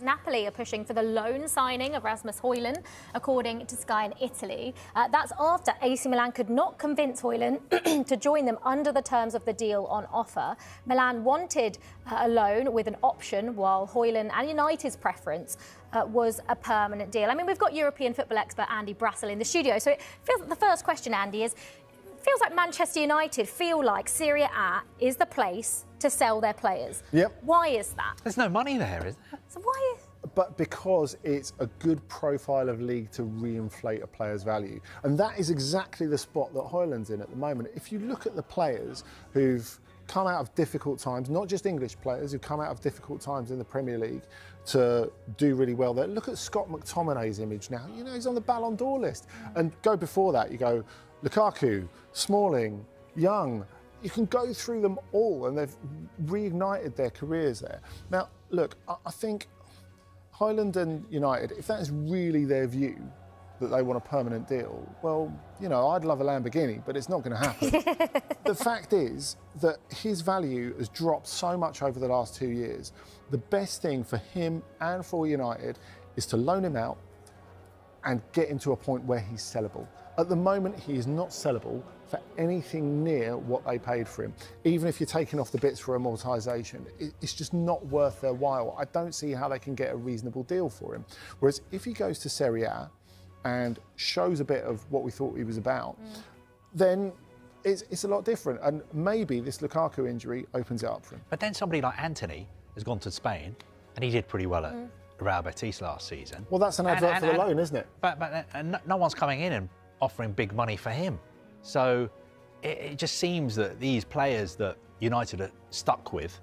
Napoli are pushing for the loan signing of Rasmus Hojlund, according to Sky in Italy. That's after AC Milan could not convince Hojlund to join them under the terms of the deal on offer. Milan wanted a loan with an option, while Hojlund and United's preference was a permanent deal. I mean, we've got European football expert Andy Brassel in the studio, so it feels like the first question, Andy, is feels like Manchester United feel like Serie A is the place to sell their players. Yep. Why is that? There's no money there, is there? So why? But because it's a good profile of league to reinflate a player's value. And that is exactly the spot that Hojlund's in at the moment. If you look at the players who've come out of difficult times, not just English players who've come out of difficult times in the Premier League to do really well there. Look at Scott McTominay's image now. You know, he's on the Ballon d'Or list. And go before that, you go Lukaku, Smalling, Young. You can go through them all, and they've reignited their careers there. Now, look, I think Hojlund and United, if that is really their view, that they want a permanent deal, well, you know, I'd love a Lamborghini, but it's not going to happen. The fact is that his value has dropped so much over the last 2 years. The best thing for him and for United is to loan him out and get him to a point where he's sellable. At the moment, he is not sellable for anything near what they paid for him. Even if you're taking off the bits for amortisation, it's just not worth their while. I don't see how they can get a reasonable deal for him. Whereas if he goes to Serie A and shows a bit of what we thought he was about, then it's a lot different. And maybe this Lukaku injury opens it up for him. But then somebody like Anthony has gone to Spain, and he did pretty well at Real Betis last season. Well, that's an advert for the loan, isn't it? But no one's coming in and offering big money for him. So it just seems that these players that United are stuck with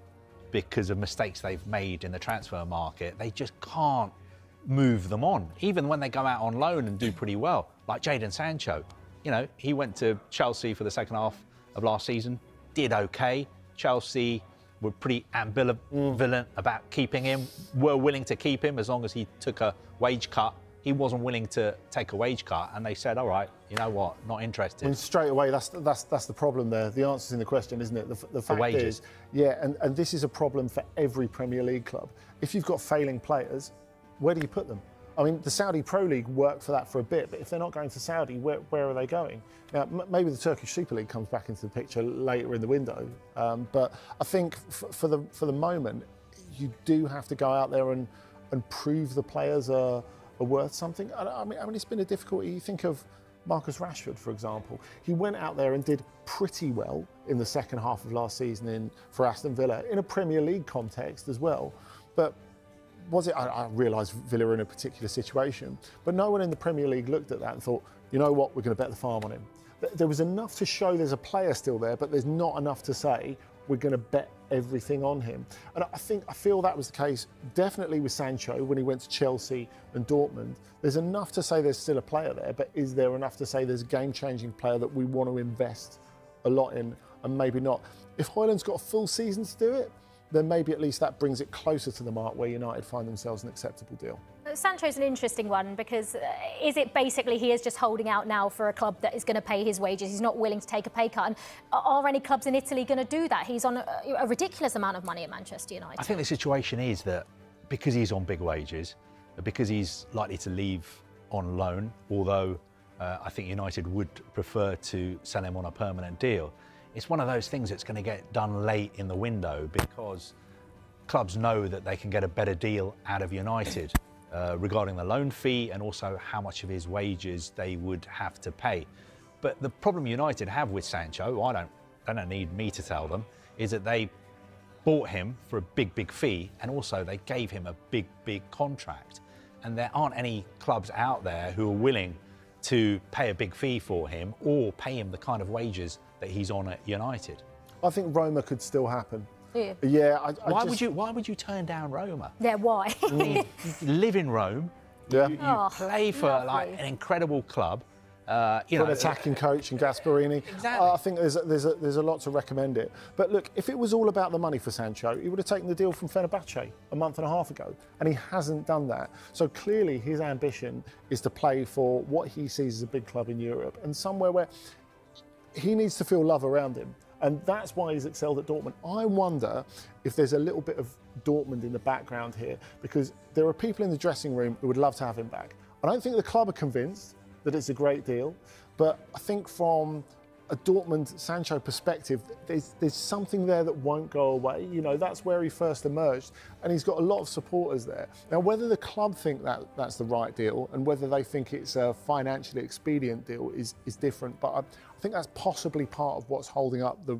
because of mistakes they've made in the transfer market, they just can't move them on, even when they go out on loan and do pretty well, like Jadon Sancho. You know, he went to Chelsea for the second half of last season, did okay. Chelsea were pretty ambivalent about keeping him, were willing to keep him as long as he took a wage cut. He wasn't willing to take a wage cut, and they said, all right, you know what, not interested. And straight away, that's the problem there. The answer's in the question, isn't it? The fact is, yeah, and this is a problem for every Premier League club. If you've got failing players, where do you put them? I mean, the Saudi Pro League worked for that for a bit, but if they're not going to Saudi, where are they going? Now, maybe the Turkish Super League comes back into the picture later in the window, but I think for the moment, you do have to go out there and prove the players are worth something. I mean, it's been a difficulty. You think of Marcus Rashford, for example. He went out there and did pretty well in the second half of last season for Aston Villa, in a Premier League context as well. But was it? I realise Villa are in a particular situation, but no one in the Premier League looked at that and thought, you know what, we're going to bet the farm on him. There was enough to show there's a player still there, but there's not enough to say we're going to bet everything on him. And I feel that was the case definitely with Sancho when he went to Chelsea and Dortmund. There's enough to say there's still a player there, but is there enough to say there's a game-changing player that we want to invest a lot in, and maybe not? If Hojlund's got a full season to do it, then maybe at least that brings it closer to the mark where United find themselves an acceptable deal. Sancho's an interesting one because is it basically he is just holding out now for a club that is going to pay his wages? He's not willing to take a pay cut. And are any clubs in Italy going to do that? He's on a ridiculous amount of money at Manchester United. I think the situation is that because he's on big wages, because he's likely to leave on loan, although I think United would prefer to sell him on a permanent deal, it's one of those things that's going to get done late in the window because clubs know that they can get a better deal out of United regarding the loan fee and also how much of his wages they would have to pay. But the problem United have with Sancho, they don't need me to tell them, is that they bought him for a big fee, and also they gave him a big contract. And there aren't any clubs out there who are willing to pay a big fee for him or pay him the kind of wages that he's on at United. I think Roma could still happen. Yeah. Yeah. Why would you turn down Roma? Yeah, why? You live in Rome. Yeah. You play for like an incredible club. For an attacking coach and Gasperini. Exactly. I think there's a lot to recommend it. But look, if it was all about the money for Sancho, he would have taken the deal from Fenerbahce a month and a half ago, and he hasn't done that. So clearly his ambition is to play for what he sees as a big club in Europe and somewhere where he needs to feel love around him. And that's why he's excelled at Dortmund. I wonder if there's a little bit of Dortmund in the background here, because there are people in the dressing room who would love to have him back. I don't think the club are convinced that it's a great deal, but I think from a Dortmund Sancho perspective, there's something there that won't go away. You know, that's where he first emerged, and he's got a lot of supporters there. Now, whether the club think that that's the right deal and whether they think it's a financially expedient deal is different, but I think that's possibly part of what's holding up the